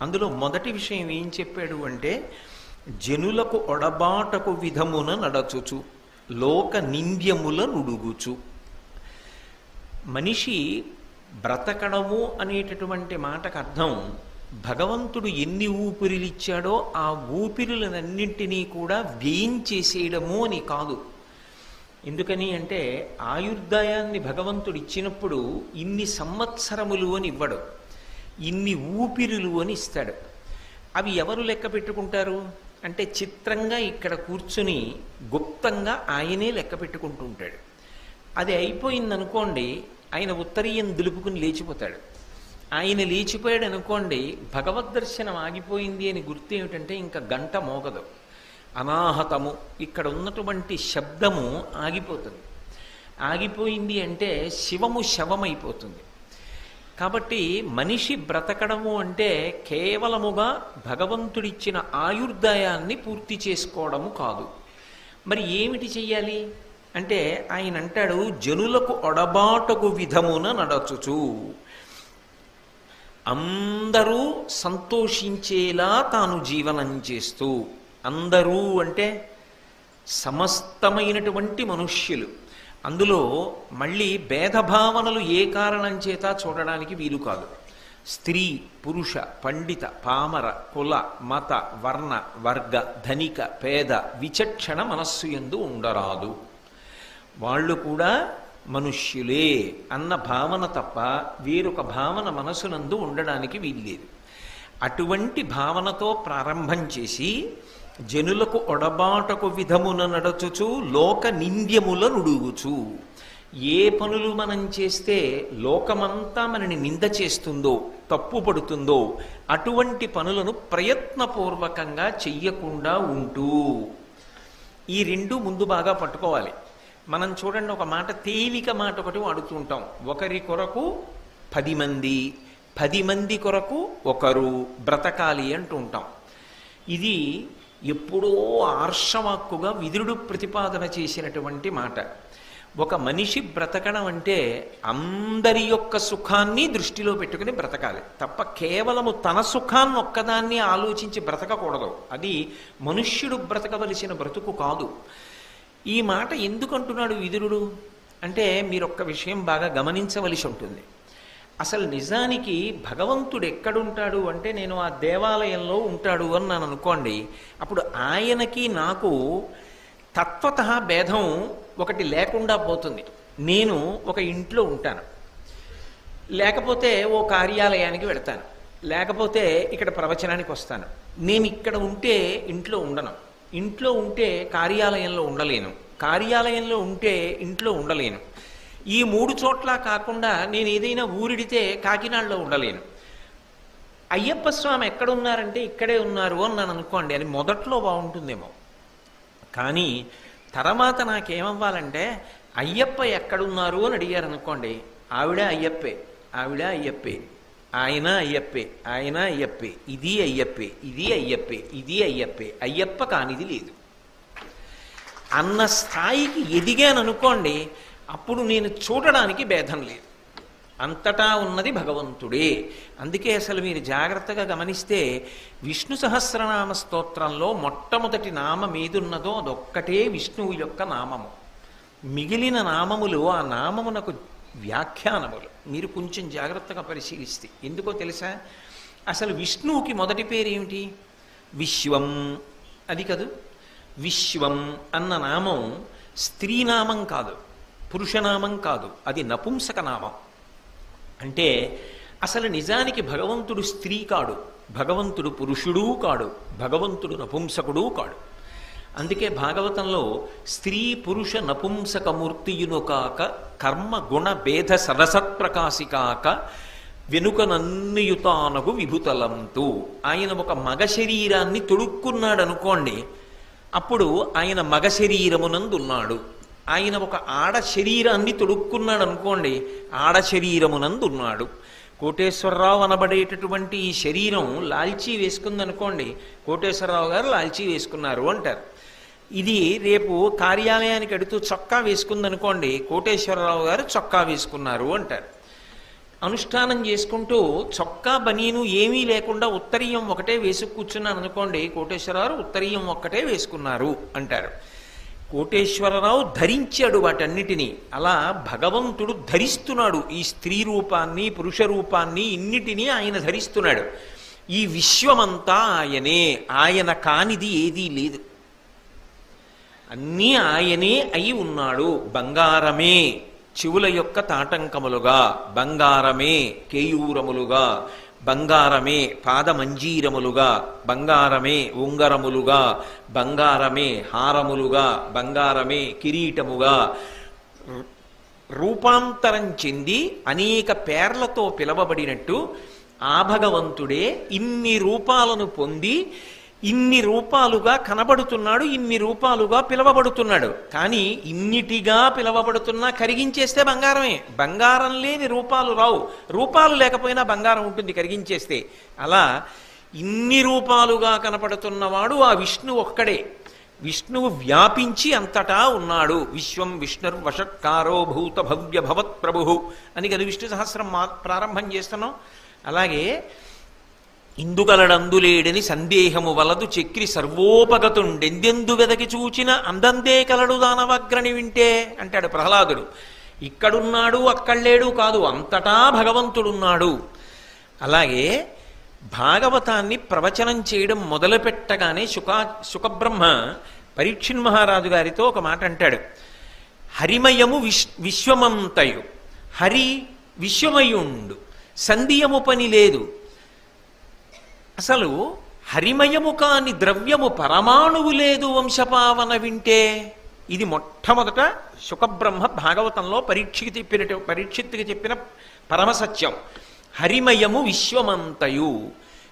అందులో మొదటి విషయం ఏం చెప్పాడు అంటే, జనులకు ఒడబాటకు విధమున నడచుచు లోక నింద్యముల నుడుగుచు. మనిషి బ్రతకడము అనేటటువంటి మాటకు అర్థం భగవంతుడు ఎన్ని ఊపిరిలిచ్చాడో ఆ ఊపిరులనన్నింటినీ కూడా వ్యయం చేసేయడము అని కాదు. ఎందుకని అంటే ఆయుర్దాయాన్ని భగవంతుడు ఇచ్చినప్పుడు ఇన్ని సంవత్సరములు అని ఇవ్వడు, ఇన్ని ఊపిరులు అని ఇస్తాడు. అవి ఎవరు లెక్క పెట్టుకుంటారు అంటే చిత్రంగా ఇక్కడ కూర్చుని గుప్తంగా ఆయనే లెక్క పెట్టుకుంటూ ఉంటాడు. అది అయిపోయిందనుకోండి, ఆయన ఉత్తరీయం దులుపుకుని లేచిపోతాడు. ఆయన లేచిపోయాడు అనుకోండి, భగవద్ దర్శనం ఆగిపోయింది అని గుర్తు ఏమిటంటే ఇంకా గంట మోగదు, అనాహతము, ఇక్కడ ఉన్నటువంటి శబ్దము ఆగిపోతుంది. ఆగిపోయింది అంటే శివము శవమైపోతుంది. కాబట్టి మనిషి బ్రతకడము అంటే కేవలముగా భగవంతుడిచ్చిన ఆయుర్దాయాన్ని పూర్తి చేసుకోవడము కాదు. మరి ఏమిటి చెయ్యాలి అంటే ఆయన అంటాడు, జనులకు ఒడబాటకు విధమున నడచుచు, అందరూ సంతోషించేలా తాను జీవనం చేస్తూ. అందరూ అంటే సమస్తమైనటువంటి మనుష్యులు. అందులో మళ్ళీ భేదభావనలు ఏ కారణం చేత చూడడానికి వీలు కాదు. స్త్రీ, పురుష, పండిత, పామర, కుల, మత, వర్ణ, వర్గ, ధనిక, పేద విచక్షణ మనస్సు యందు ఉండరాదు. వాళ్ళు కూడా మనుష్యులే అన్న భావన తప్ప వేరొక భావన మనసునందు ఉండడానికి వీల్లేదు. అటువంటి భావనతో ప్రారంభం చేసి జనులకు ఒడబాటకు విధమున నడచుచు లోక నింద్యముల నుడుగుచు. ఏ పనులు మనం చేస్తే లోకమంతా మనని నింద చేస్తుందో, తప్పు పడుతుందో అటువంటి పనులను ప్రయత్నపూర్వకంగా చెయ్యకుండా ఉంటూ. ఈ రెండు ముందు బాగా పట్టుకోవాలి. మనం చూడండి, ఒక మాట, తేలిక మాట ఒకటి వాడుతూ ఉంటాం. ఒకరి కొరకు 10 మంది, 10 మంది కొరకు ఒకరు బ్రతకాలి అంటూ ఉంటాం. ఇది ఎప్పుడో ఆర్షవాక్కుగా విదురుడు ప్రతిపాదన చేసినటువంటి మాట. ఒక మనిషి బ్రతకడం అంటే అందరి యొక్క సుఖాన్ని దృష్టిలో పెట్టుకుని బ్రతకాలి తప్ప కేవలము తన సుఖాన్ని ఒక్కదాన్ని ఆలోచించి బ్రతకకూడదు. అది మనుష్యుడు బ్రతకవలసిన బ్రతుకు కాదు. ఈ మాట ఎందుకు అంటున్నాడు విదురుడు అంటే మీరు ఒక్క విషయం బాగా గమనించవలసి ఉంటుంది. అసలు నిజానికి భగవంతుడు ఎక్కడుంటాడు అంటే నేను ఆ దేవాలయంలో ఉంటాడు అన్నాను అనుకోండి, అప్పుడు ఆయనకి నాకు తత్వతః భేదం ఒకటి లేకుండా పోతుంది. నేను ఒక ఇంట్లో ఉంటాను, లేకపోతే ఓ కార్యాలయానికి వెడతాను, లేకపోతే ఇక్కడ ప్రవచనానికి వస్తాను. నేను ఇక్కడ ఉంటే ఇంట్లో ఉండను, ఇంట్లో ఉంటే కార్యాలయంలో ఉండలేను, కార్యాలయంలో ఉంటే ఇంట్లో ఉండలేను. ఈ 3 చోట్ల కాకుండా నేను ఏదైనా ఊరిడితే కాకినాడలో ఉండలేను. అయ్యప్ప స్వామి ఎక్కడున్నారంటే ఇక్కడే ఉన్నారు అన్నాను అనుకోండి, అది మొదట్లో బాగుంటుందేమో, కానీ తర్వాత నాకేమవ్వాలంటే అయ్యప్ప ఎక్కడున్నారు అని అడిగారు అనుకోండి, ఆవిడ అయ్యప్పే, ఆవిడ అయ్యప్పే, ఆయన అయ్యప్పే, ఆయన అయ్యప్పే, ఇది అయ్యప్పే, ఇది అయ్యప్పే, ఇది అయ్యప్పే, అయ్యప్ప కానిది లేదు అన్న స్థాయికి ఎదిగాను అనుకోండి, అప్పుడు నేను చూడడానికి భేదం లేదు, అంతటా ఉన్నది భగవంతుడే. అందుకే అసలు మీరు జాగ్రత్తగా గమనిస్తే విష్ణు సహస్రనామ స్తోత్రంలో మొట్టమొదటి నామం ఏదున్నదో అదొక్కటే విష్ణువు యొక్క నామము. మిగిలిన నామములు ఆ నామమునకు వ్యాఖ్యానములు. మీరు కొంచెం జాగ్రత్తగా పరిశీలిస్తే ఎందుకో తెలుసా, అసలు విష్ణువుకి మొదటి పేరు ఏమిటి? విశ్వం. అది కాదు, విశ్వం అన్న నామం స్త్రీనామం కాదు, పురుషనామం కాదు, అది నపుంసక నామం. అంటే అసలు నిజానికి భగవంతుడు స్త్రీ కాడు, భగవంతుడు పురుషుడూ కాడు, భగవంతుడు నపుంసకుడూ కాడు. అందుకే భాగవతంలో స్త్రీ పురుష నపుంసకమూర్తియును కాక కర్మ గుణ భేద సరసత్ప్రకాశికాక వెనుకనన్నియుతానగు విభుతలంతు. ఆయన ఒక మగ శరీరాన్ని తొడుక్కున్నాడు అనుకోండి, అప్పుడు ఆయన మగ శరీరమునందున్నాడు. ఆయన ఒక ఆడ శరీరాన్ని తొడుక్కున్నాడు అనుకోండి, ఆడ శరీరమునందున్నాడు. కోటేశ్వరరావు అనబడేటటువంటి ఈ శరీరం లాల్చీ వేసుకుందనుకోండి, కోటేశ్వరరావు గారు లాల్చీ వేసుకున్నారు అంటారు. ఇది రేపు కార్యాలయానికి అడుతూ చొక్కా వేసుకుందనుకోండి, కోటేశ్వరరావు గారు చొక్కా వేసుకున్నారు అంటారు. అనుష్ఠానం చేసుకుంటూ చొక్కా బనీను ఏమీ లేకుండా ఉత్తరీయం ఒకటే వేసుకు కూర్చున్నాను అనుకోండి, కోటేశ్వరరావు ఉత్తరీయం ఒక్కటే వేసుకున్నారు అంటారు. కోటేశ్వరరావు ధరించాడు వాటన్నిటినీ. అలా భగవంతుడు ధరిస్తున్నాడు ఈ స్త్రీ రూపాన్ని, పురుష రూపాన్ని, ఇన్నిటినీ ఆయన ధరిస్తున్నాడు. ఈ విశ్వమంతా ఆయనే, ఆయన కానిది ఏదీ లేదు, అన్నీ ఆయనే అయి ఉన్నాడు. బంగారమే చెవుల యొక్క తాటంకములుగా, బంగారమే కేయూరములుగా, బంగారమే పాదమంజీరములుగా, బంగారమే ఉంగరములుగా, బంగారమే హారములుగా, బంగారమే కిరీటముగా రూపాంతరం చెంది అనేక పేర్లతో పిలవబడినట్టు ఆ భగవంతుడే ఇన్ని రూపాలను పొంది ఇన్ని రూపాలుగా కనబడుతున్నాడు, ఇన్ని రూపాలుగా పిలవబడుతున్నాడు. కానీ ఇన్నిటిగా పిలవబడుతున్నా కరిగించేస్తే బంగారమే. బంగారం లేని రూపాలు రావు, రూపాలు లేకపోయినా బంగారం ఉంటుంది కరిగించేస్తే. అలా ఇన్ని రూపాలుగా కనపడుతున్నవాడు ఆ విష్ణువు ఒక్కడే. విష్ణువు వ్యాపించి అంతటా ఉన్నాడు. విశ్వం విష్ణుర్వషట్కారో భూత భవ్య భవత్ ప్రభు అని కదా విష్ణు సహస్రం ప్రారంభం చేస్తున్నాం. అలాగే ఇందుగలడందులేడని సందేహము వలదు చక్రి సర్వోపగతుండెందెందు వెదకి చూచిన అందందే కలడు దానవగ్రని వింటే అంటాడు ప్రహ్లాదుడు. ఇక్కడున్నాడు అక్కడలేడు కాదు, అంతటా భగవంతుడున్నాడు. అలాగే భాగవతాన్ని ప్రవచనం చేయడం మొదలుపెట్టగానే శుకబ్రహ్మ పరీక్షిన్ మహారాజు గారితో ఒక మాట అంటాడు. హరిమయము విశ్వమంతయు, హరి విశ్వమయుండు, సంధియము పని లేదు. అసలు హరిమయము కాని ద్రవ్యము పరమాణువు లేదు వంశపావన వింటే. ఇది మొట్టమొదట శుకబ్రహ్మ భాగవతంలో పరీక్షిత్తుకి చెప్పిన పరమసత్యం. హరిమయము విశ్వమంతయు,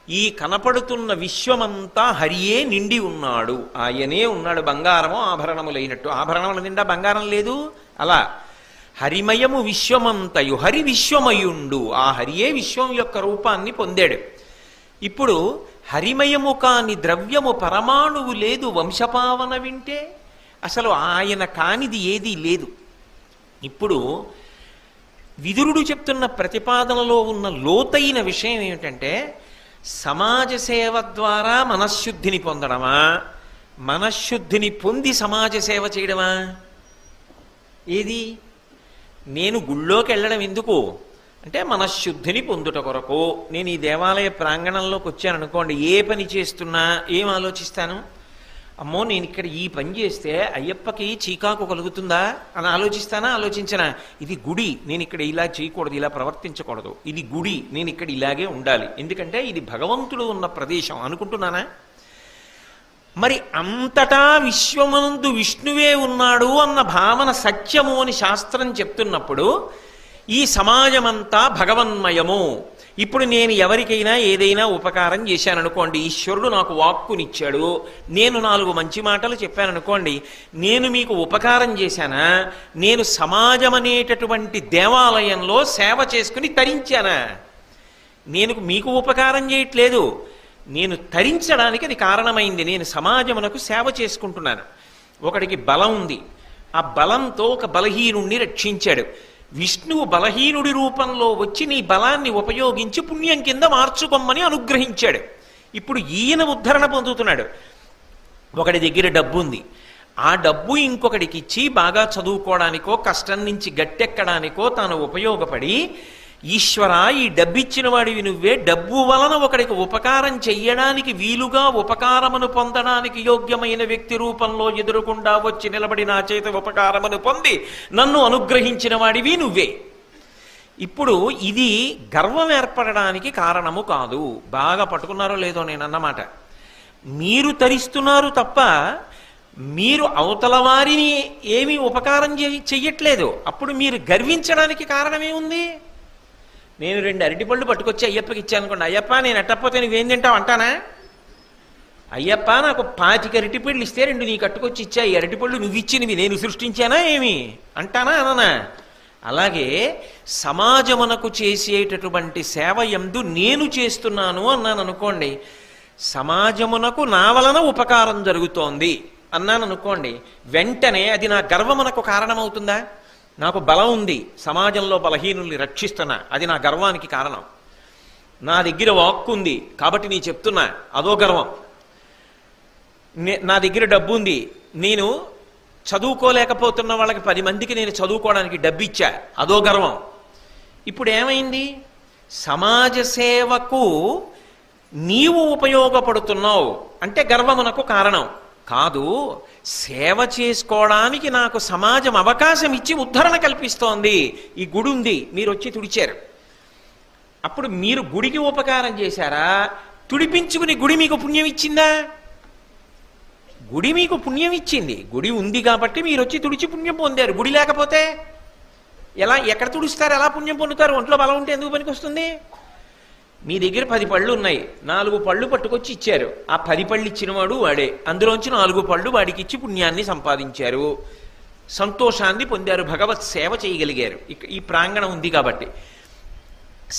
ఈ కనపడుతున్న విశ్వమంతా హరియే నిండి ఉన్నాడు, ఆయనే ఉన్నాడు. బంగారము ఆభరణములైనట్టు, ఆభరణముల నిండా బంగారం లేదు. అలా హరిమయము విశ్వమంతయు, హరి విశ్వమయుండు, ఆ హరియే విశ్వం యొక్క రూపాన్ని పొందాడు. ఇప్పుడు హరిమయము కాని ద్రవ్యము పరమాణువు లేదు వంశపావన వింటే. అసలు ఆయన కానిది ఏదీ లేదు. ఇప్పుడు విదురుడు చెప్తున్న ప్రతిపాదనలో ఉన్న లోతైన విషయం ఏమిటంటే, సమాజ సేవ ద్వారా మనశ్శుద్ధిని పొందడమా, మనశ్శుద్ధిని పొంది సమాజ సేవ చేయడమా? ఏది? నేను గుళ్ళోకి వెళ్ళడం ఎందుకు అంటే మనశ్శుద్ధిని పొందుట కొరకు. నేను ఈ దేవాలయ ప్రాంగణంలోకి వచ్చాను అనుకోండి, ఏ పని చేస్తున్నా ఏం ఆలోచిస్తాను? అమ్మో నేను ఇక్కడ ఈ పని చేస్తే అయ్యప్పకి చీకాకు కలుగుతుందా అని ఆలోచిస్తానా? ఆలోచించనా? ఇది గుడి, నేను ఇక్కడ ఇలా చేయకూడదు, ఇలా ప్రవర్తించకూడదు. ఇది గుడి, నేను ఇక్కడ ఇలాగే ఉండాలి, ఎందుకంటే ఇది భగవంతుడు ఉన్న ప్రదేశం అనుకుంటున్నానా? మరి అంతటా విశ్వమందు విష్ణువే ఉన్నాడు అన్న భావన సత్యము అని శాస్త్రం చెప్తున్నప్పుడు ఈ సమాజమంతా భగవన్మయము. ఇప్పుడు నేను ఎవరికైనా ఏదైనా ఉపకారం చేశాననుకోండి, ఈశ్వరుడు నాకు వాక్కునిచ్చాడు, నేను 4 మంచి మాటలు చెప్పాననుకోండి, నేను మీకు ఉపకారం చేశానా? నేను సమాజం అనేటటువంటి దేవాలయంలో సేవ చేసుకుని తరించానా? నేను మీకు ఉపకారం చేయట్లేదు, నేను తరించడానికి అది కారణమైంది. నేను సమాజమునకు సేవ చేసుకుంటున్నాను. ఒకడికి బలం ఉంది, ఆ బలంతో ఒక బలహీనుణ్ణి రక్షించాడు. విష్ణువు బలహీనుడి రూపంలో వచ్చి నీ బలాన్ని ఉపయోగించి పుణ్యం కింద మార్చుకోమని అనుగ్రహించాడు. ఇప్పుడు ఈయన ఉద్ధరణ పొందుతున్నాడు. ఒకడి దగ్గర డబ్బు ఉంది, ఆ డబ్బు ఇంకొకడికి ఇచ్చి బాగా చదువుకోవడానికో కష్టం నుంచి గట్టెక్కడానికో తాను ఉపయోగపడి, ఈశ్వర ఈ డబ్బిచ్చిన వాడివి నువ్వే, డబ్బు వలన ఒకడికి ఉపకారం చెయ్యడానికి వీలుగా ఉపకారమును పొందడానికి యోగ్యమైన వ్యక్తి రూపంలో ఎదురుకుండా వచ్చి నిలబడి నా చేత ఉపకారమును పొంది నన్ను అనుగ్రహించిన వాడివి నువ్వే. ఇప్పుడు ఇది గర్వం ఏర్పడడానికి కారణము కాదు. బాగా పట్టుకున్నారో లేదో నేను అన్నమాట. మీరు తరిస్తున్నారు తప్ప మీరు అవతల వారిని ఏమీ ఉపకారం చెయ్యట్లేదు. అప్పుడు మీరు గర్వించడానికి కారణమేముంది? నేను 2 అరటిపళ్ళు పట్టుకొచ్చి అయ్యప్పకి ఇచ్చాను అనుకోండి, అయ్యప్ప నేను ఎట్టకపోతే నువ్వేం తింటావు అంటానా? అయ్యప్ప నాకు 25 అరటిపళ్ళు ఇస్తే 2 నీ కట్టుకొచ్చి ఇచ్చా, ఈ అరటిపళ్ళు నువ్వు ఇచ్చినవి నేను సృష్టించానా ఏమి అంటానా అననా? అలాగే సమాజమునకు చేసేటటువంటి సేవ యందు నేను చేస్తున్నాను అన్నాను అనుకోండి, సమాజమునకు నా వలన ఉపకారం జరుగుతోంది అన్నాను అనుకోండి, వెంటనే అది నా గర్వమునకు కారణమవుతుందా? నాకు బలం ఉంది, సమాజంలో బలహీనుల్ని రక్షిస్తున్నా, అది నా గర్వానికి కారణం. నా దగ్గర వాక్కు ఉంది కాబట్టి నీ చెప్తున్నా, అదో గర్వం. నా దగ్గర డబ్బు ఉంది, నేను చదువుకోలేకపోతున్న వాళ్ళకి 10 మందికి నేను చదువుకోవడానికి డబ్బు ఇచ్చా, అదో గర్వం. ఇప్పుడు ఏమైంది? సమాజ సేవకు నీవు ఉపయోగపడుతున్నావు అంటే గర్వమునకు కారణం కాదు. సేవ చేసుకోవడానికి నాకు సమాజం అవకాశం ఇచ్చి ఉద్ధరణ కల్పిస్తోంది. ఈ గుడి ఉంది, మీరు వచ్చి తుడిచారు. అప్పుడు మీరు గుడికి ఉపకారం చేశారా? తుడిపించుకుని గుడి మీకు పుణ్యం ఇచ్చిందా? గుడి మీకు పుణ్యం ఇచ్చింది. గుడి ఉంది కాబట్టి మీరు వచ్చి తుడిచి పుణ్యం పొందారు. గుడి లేకపోతే ఎలా, ఎక్కడ తుడుస్తారు, ఎలా పుణ్యం పొందుతారు? ఒంట్లో బలం ఉంటే ఎందుకు పనికి వస్తుంది? మీ దగ్గర 10 పళ్ళు ఉన్నాయి, 4 పళ్ళు పట్టుకొచ్చి ఇచ్చారు. ఆ 10 పళ్ళు ఇచ్చినవాడు వాడే. అందులోంచి 4 పళ్ళు వాడికి ఇచ్చి పుణ్యాన్ని సంపాదించారు, సంతోషాన్ని పొందారు, భగవత్ సేవ చేయగలిగారు. ఈ ప్రాంగణం ఉంది కాబట్టి,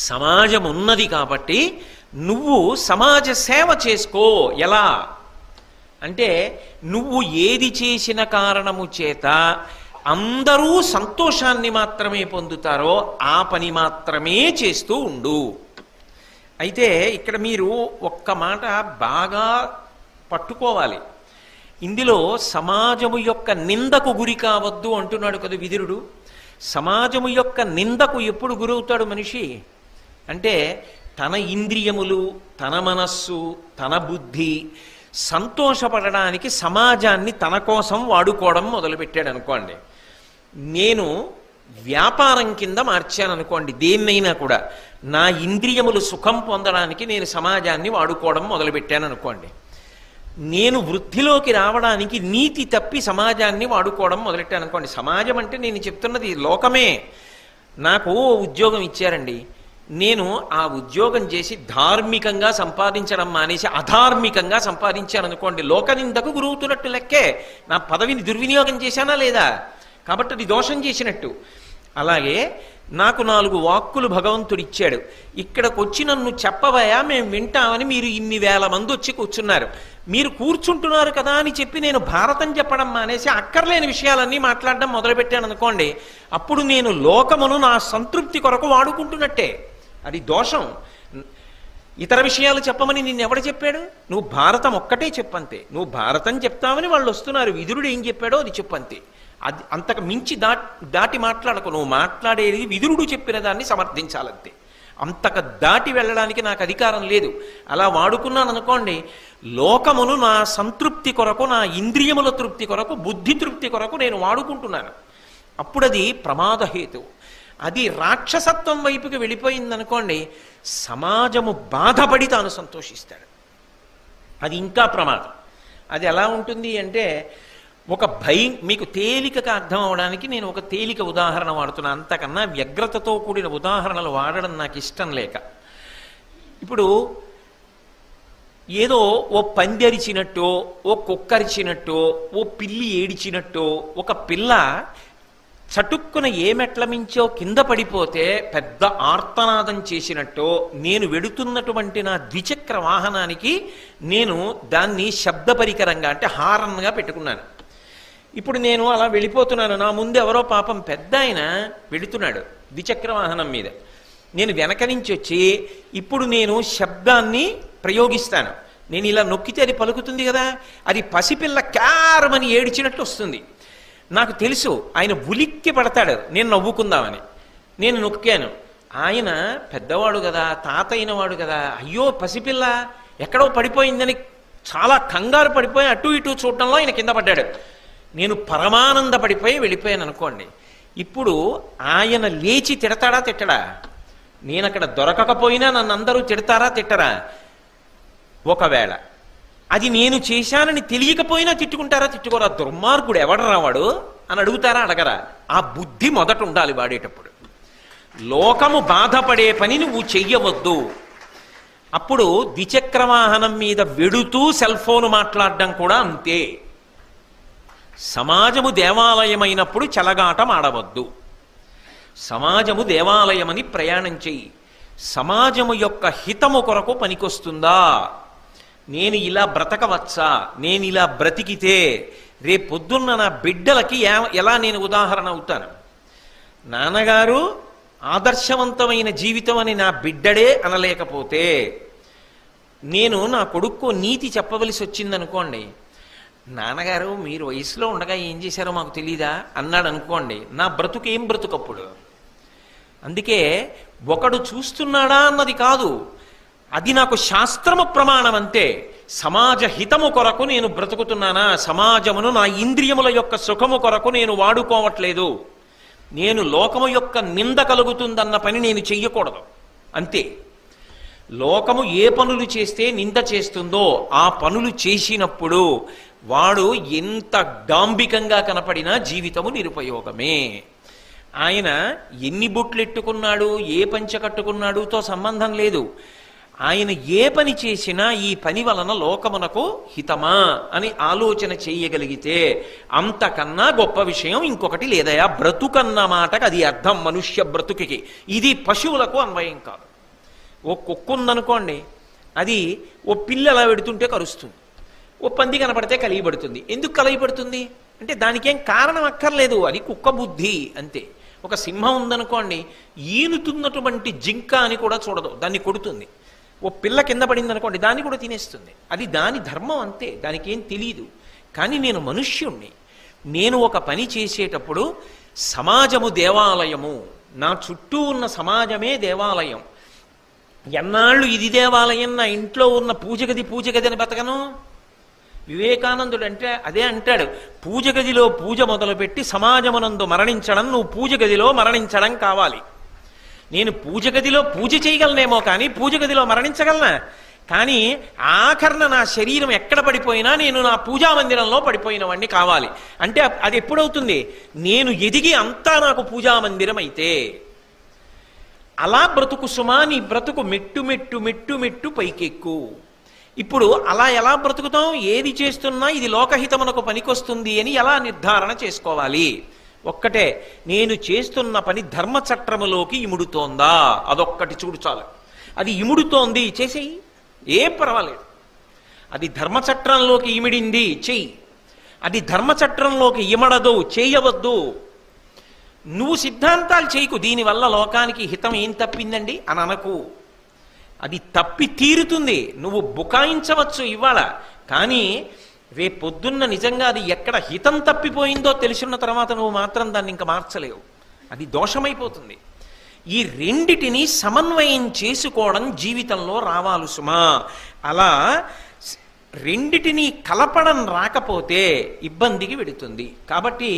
సమాజం ఉన్నది కాబట్టి నువ్వు సమాజ సేవ చేసుకో. ఎలా అంటే, నువ్వు ఏది చేసిన కారణము చేత అందరూ సంతోషాన్ని మాత్రమే పొందుతారో ఆ పని మాత్రమే చేస్తూ ఉండు. అయితే ఇక్కడ మీరు ఒక్క మాట బాగా పట్టుకోవాలి. ఇందులో సమాజము యొక్క నిందకు గురి కావద్దు అంటున్నాడు కదా విదురుడు. సమాజము యొక్క నిందకు ఎప్పుడు గురవుతాడు మనిషి అంటే, తన ఇంద్రియములు, తన మనస్సు, తన బుద్ధి సంతోషపడడానికి సమాజాన్ని తన కోసం వాడుకోవడం మొదలుపెట్టాడు అనుకోండి. నేను వ్యాపారం కింద మార్చాను అనుకోండి, దేన్నైనా కూడా నా ఇంద్రియములు సుఖం పొందడానికి నేను సమాజాన్ని వాడుకోవడం మొదలుపెట్టాను అనుకోండి. నేను వృద్ధిలోకి రావడానికి నీతి తప్పి సమాజాన్ని వాడుకోవడం మొదలెట్టాను అనుకోండి. సమాజం అంటే నేను చెప్తున్నది లోకమే. నాకు ఉద్యోగం ఇచ్చారండి, నేను ఆ ఉద్యోగం చేసి ధార్మికంగా సంపాదించడం మానేసి అధార్మికంగా సంపాదించాను అనుకోండి, లోకనిందకు గురవుతున్నట్టు లెక్కే. నా పదవిని దుర్వినియోగం చేశానా లేదా? కాబట్టి అది దోషం చేసినట్టు. అలాగే నాకు 4 వాక్కులు భగవంతుడు ఇచ్చాడు. ఇక్కడికి వచ్చి నన్ను చెప్పవయా, మేము వింటామని మీరు ఇన్ని వేల మంది వచ్చి కూర్చున్నారు. మీరు కూర్చుంటున్నారు కదా అని చెప్పి నేను భారతం చెప్పడం మానేసి అక్కర్లేని విషయాలన్నీ మాట్లాడడం మొదలుపెట్టాను అనుకోండి, అప్పుడు నేను లోకమును నా సంతృప్తి కొరకు వాడుకుంటున్నట్టే. అది దోషం. ఇతర విషయాలు చెప్పమని నిన్నెవడు చెప్పాడు? నువ్వు భారతం ఒక్కటే చెప్పంతే. నువ్వు భారతం చెప్తామని వాళ్ళు వస్తున్నారు, విదురుడు ఏం చెప్పాడో అది చెప్పంతే. అది అంతకు మించి దాటి మాట్లాడకు. నువ్వు మాట్లాడేది విదురుడు చెప్పిన దాన్ని సమర్థించాలంతే. అంతకు దాటి వెళ్ళడానికి నాకు అధికారం లేదు. అలా వాడుకున్నాను అనుకోండి, లోకమును నా సంతృప్తి కొరకు, నా ఇంద్రియముల తృప్తి కొరకు, బుద్ధి తృప్తి కొరకు నేను వాడుకుంటున్నాను. అప్పుడు అది ప్రమాదహేతు. అది రాక్షసత్వం వైపుకి వెళ్ళిపోయిందనుకోండి, సమాజము బాధపడి తాను సంతోషిస్తాడు. అది ఇంకా ప్రమాదం. అది ఎలా ఉంటుంది అంటే, ఒక భయం మీకు తేలికగా అర్థం అవడానికి నేను ఒక తేలిక ఉదాహరణ వాడుతున్నాను. అంతకన్నా వ్యగ్రతతో కూడిన ఉదాహరణలు వాడడం నాకు ఇష్టం లేక. ఇప్పుడు ఏదో ఓ పంది అరిచినట్టో, ఓ కుక్కరిచినట్టో, ఓ పిల్లి ఏడిచినట్టో, ఒక పిల్ల చటుక్కున ఏ మెట్ల మించో కింద పడిపోతే పెద్ద ఆర్తనాదం చేసినట్టో, నేను వెడుతున్నటువంటి నా ద్విచక్ర వాహనానికి నేను దాన్ని శబ్ద పరికరంగా అంటే హారన్గా పెట్టుకున్నాను. ఇప్పుడు నేను అలా వెళ్ళిపోతున్నాను, నా ముందు ఎవరో పాపం పెద్ద ఆయన వెళుతున్నాడు ద్విచక్ర వాహనం మీద. నేను వెనక నుంచి వచ్చి ఇప్పుడు నేను శబ్దాన్ని ప్రయోగిస్తాను. నేను ఇలా నొక్కితే అది పలుకుతుంది కదా, అది పసిపిల్ల క్యారమని ఏడ్చినట్టు వస్తుంది. నాకు తెలుసు ఆయన ఉలిక్కి పడతాడు నేను నవ్వుకుందామని. నేను నొక్కాను. ఆయన పెద్దవాడు కదా, తాత అయినవాడు కదా, అయ్యో పసిపిల్ల ఎక్కడో పడిపోయిందని చాలా కంగారు పడిపోయి అటు ఇటు చూడటంలో ఆయన కింద పడ్డాడు. నేను పరమానంద పడిపోయి వెళ్ళిపోయాను అనుకోండి. ఇప్పుడు ఆయన లేచి తిడతాడా తిట్టడా? నేను అక్కడ దొరకకపోయినా నన్ను అందరూ తిడతారా తిట్టరా? ఒకవేళ అది నేను చేశానని తెలియకపోయినా తిట్టుకుంటారా తిట్టుకోరా? దుర్మార్గుడు ఎవడు రావాడు అని అడుగుతారా అడగరా? ఆ బుద్ధి మొదట ఉండాలి వాడేటప్పుడు. లోకము బాధపడే పని నువ్వు చెయ్యవద్దు. అప్పుడు ద్విచక్రవాహనం మీద వెడుతూ సెల్ ఫోన్ మాట్లాడడం కూడా అంతే. సమాజము దేవాలయమైనప్పుడు చెలగాటం ఆడవద్దు. సమాజము దేవాలయమని ప్రయాణం చెయ్యి. సమాజము యొక్క హితము కొరకు పనికొస్తుందా? నేను ఇలా బ్రతకవచ్చా? నేను ఇలా బ్రతికితే రేపొద్దున్న నా బిడ్డలకి ఎలా నేను ఉదాహరణ అవుతాను? నాన్నగారు ఆదర్శవంతమైన జీవితం అని నా బిడ్డడే అనలేకపోతే, నేను నా కొడుక్కు నీతి చెప్పవలసి వచ్చిందనుకోండి, నాన్నగారు మీరు వయసులో ఉండగా ఏం చేశారో మాకు తెలీదా అన్నాడు అనుకోండి, నా బ్రతుకు ఏం బ్రతుకప్పుడు? అందుకే ఒకడు చూస్తున్నాడా అన్నది కాదు, అది నాకు శాస్త్రము ప్రమాణం అంతే. సమాజ హితము కొరకు నేను బ్రతుకుతున్నానా, సమాజమును నా ఇంద్రియముల యొక్క సుఖము కొరకు నేను వాడుకోవట్లేదు, నేను లోకము యొక్క నింద కలుగుతుందన్న పని నేను చెయ్యకూడదు అంతే. లోకము ఏ పనులు చేస్తే నింద చేస్తుందో ఆ పనులు చేసినప్పుడు వాడు ఎంత డాంబికంగా కనపడినా జీవితము నిరుపయోగమే. ఆయన ఎన్ని బొట్లెట్టుకున్నాడు, ఏ పంచ కట్టుకున్నాడుతో సంబంధం లేదు. ఆయన ఏ పని చేసినా ఈ పని వలన లోకమునకు హితమా అని ఆలోచన చేయగలిగితే అంతకన్నా గొప్ప విషయం ఇంకొకటి లేదయా. బ్రతుకన్న మాటకు అది అర్థం మనుష్య బ్రతుకికి. ఇది పశువులకు అన్వయం కాదు. ఓ కుక్క ఉందనుకోండి, అది ఓ పిల్ల అలా పెడుతుంటే కరుస్తుంది, ఓ పంది కనపడితే కలిగిపడుతుంది. ఎందుకు కలిగిపడుతుంది అంటే దానికేం కారణం అక్కర్లేదు, అది కుక్క బుద్ధి అంతే. ఒక సింహం ఉందనుకోండి, ఈనుతున్నటువంటి జింక అని కూడా చూడదు, దాన్ని కొడుతుంది. ఓ పిల్ల కింద పడింది అనుకోండి, దాన్ని కూడా తినేస్తుంది. అది దాని ధర్మం అంతే, దానికి ఏం తెలియదు. కానీ నేను మనుష్యుణ్ణి, నేను ఒక పని చేసేటప్పుడు సమాజము దేవాలయము, నా చుట్టూ ఉన్న సమాజమే దేవాలయం. ఎన్నాళ్ళు ఇది దేవాలయం, నా ఇంట్లో ఉన్న పూజ గది అని బతకను? వివేకానందుడు అంటే అదే అంటాడు, పూజ గదిలో పూజ మొదలుపెట్టి సమాజమునందు మరణించడం, నువ్వు పూజ గదిలో మరణించడం కావాలి. నేను పూజ గదిలో పూజ చేయగలనేమో కానీ పూజ గదిలో మరణించగలనా? కానీ ఆఖరణ నా శరీరం ఎక్కడ పడిపోయినా నేను నా పూజా మందిరంలో పడిపోయిన వాడిని కావాలి. అంటే అది ఎప్పుడవుతుంది? నేను ఎదిగి అంతా నాకు పూజా మందిరం అయితే. అలా బ్రతుకు సుమా, నీ బ్రతుకు మెట్టు మెట్టు మెట్టు మెట్టు పైకెక్కు. ఇప్పుడు అలా ఎలా బ్రతుకుతాం? ఏది చేస్తున్నా ఇది లోకహితమునకు పనికొస్తుంది అని ఎలా నిర్ధారణ చేసుకోవాలి? ఒక్కటే, నేను చేస్తున్న పని ధర్మచట్రములోకి ఇముడుతోందా? అదొక్కటి చూడు చాలు. అది ఇముడుతోంది, చేసేయి, ఏం పర్వాలేదు. అది ధర్మచట్రంలోకి ఇమిడింది, చెయ్యి. అది ధర్మచట్రంలోకి ఇమడదు, చేయవద్దు. నువ్వు సిద్ధాంతాలు చేయకు, దీనివల్ల లోకానికి హితం ఏం తప్పిందండి అని అనకు. అది తప్పి తీరుతుంది. నువ్వు బుకాయించవచ్చు ఇవాళ, కానీ రేపొద్దున్న నిజంగా అది ఎక్కడ హితం తప్పిపోయిందో తెలిసిన తర్వాత నువ్వు మాత్రం దాన్ని ఇంకా మార్చలేవు, అది దోషమైపోతుంది. ఈ రెండిటిని సమన్వయం చేసుకోవడం జీవితంలో రావాలి సుమా. అలా రెండిటిని కలపడం రాకపోతే ఇబ్బందికి వెడుతుంది. కాబట్టి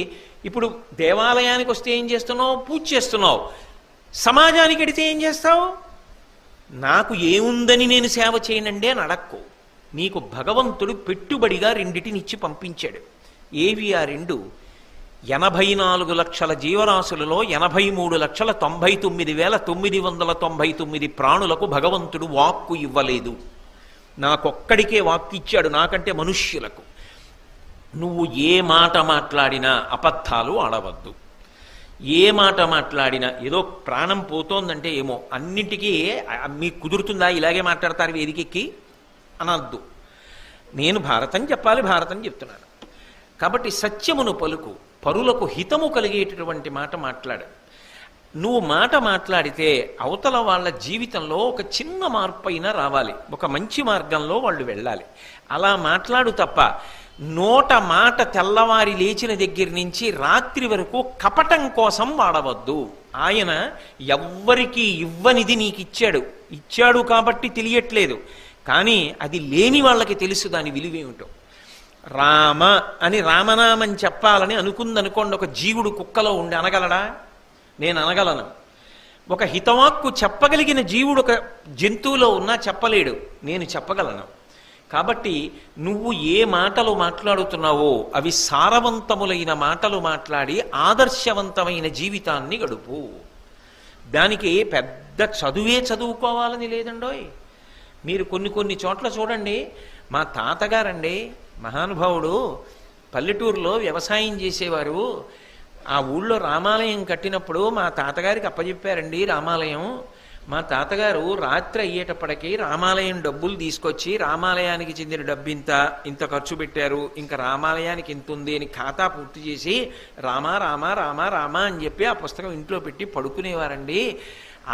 ఇప్పుడు దేవాలయానికి వస్తే ఏం చేస్తున్నావు? పూజ చేస్తున్నావు. సమాజానికి వెడితే ఏం చేస్తావు? నాకు ఏముందని నేను సేవ చేయనండి అని అడక్కు. నీకు భగవంతుడు పెట్టుబడిగా రెండిటినిచ్చి పంపించాడు. ఏవి ఆ రెండు? 84 లక్షల జీవరాశులలో 83,99,999 ప్రాణులకు భగవంతుడు వాక్కు ఇవ్వలేదు. నాకొక్కడికే వాక్కు ఇచ్చాడు, నాకంటే మనుష్యులకు. నువ్వు ఏ మాట మాట్లాడినా అబద్ధాలు ఆడవద్దు. ఏ మాట మాట్లాడినా ఏదో ప్రాణం పోతోందంటే ఏమో అన్నింటికీ మీకు కుదురుతుందా ఇలాగే మాట్లాడతారు వేదికెక్కి అనద్దు. నేను భారతం చెప్పాలి, భారతం చెప్తున్నాను కాబట్టి సత్యమును పలుకు, పరులకు హితము కలిగేటటువంటి మాట మాట్లాడు. నువ్వు మాట మాట్లాడితే అవతల వాళ్ళ జీవితంలో ఒక చిన్న మార్పు అయినా రావాలి, ఒక మంచి మార్గంలో వాళ్ళు వెళ్ళాలి. అలా మాట్లాడు తప్ప నోట మాట తెల్లవారి లేచిన దగ్గర నుంచి రాత్రి వరకు కపటం కోసం వాడవద్దు. ఆయన ఎవ్వరికీ ఇవ్వనిది నీకు ఇచ్చాడు, ఇచ్చాడు కాబట్టి తెలియట్లేదు, కానీ అది లేని వాళ్ళకి తెలుసు దాని విలువేమిటో. రామ అని రామనామం చెప్పాలని అనుకుందనుకోండి, ఒక జీవుడు కుక్కలో ఉండి అనగలడా? నేను అనగలను. ఒక హితవాక్కు చెప్పగలిగిన జీవుడు ఒక జంతువులో ఉన్నా చెప్పలేడు, నేను చెప్పగలను. కాబట్టి నువ్వు ఏ మాటలు మాట్లాడుతున్నావో అవి సారవంతములైన మాటలు మాట్లాడి ఆదర్శవంతమైన జీవితాన్ని గడుపు. దానికి పెద్ద చదువే చదువుకోవాలని లేదండోయ్. మీరు కొన్ని చోట్ల చూడండి, మా తాతగారండి మహానుభావుడు పల్లెటూరులో వ్యవసాయం చేసేవారు. ఆ ఊళ్ళో రామాలయం కట్టినప్పుడు మా తాతగారికి అప్పచెప్పారండి రామాలయం. మా తాతగారు రాత్రి అయ్యేటప్పటికీ రామాలయం డబ్బులు తీసుకొచ్చి రామాలయానికి చెందిన డబ్బు ఇంత ఇంత ఖర్చు పెట్టారు, ఇంకా రామాలయానికి ఇంత ఉంది అని ఖాతా పూర్తి చేసి రామ రామ రామ రామ అని చెప్పి ఆ పుస్తకం ఇంట్లో పెట్టి పడుకునేవారండి.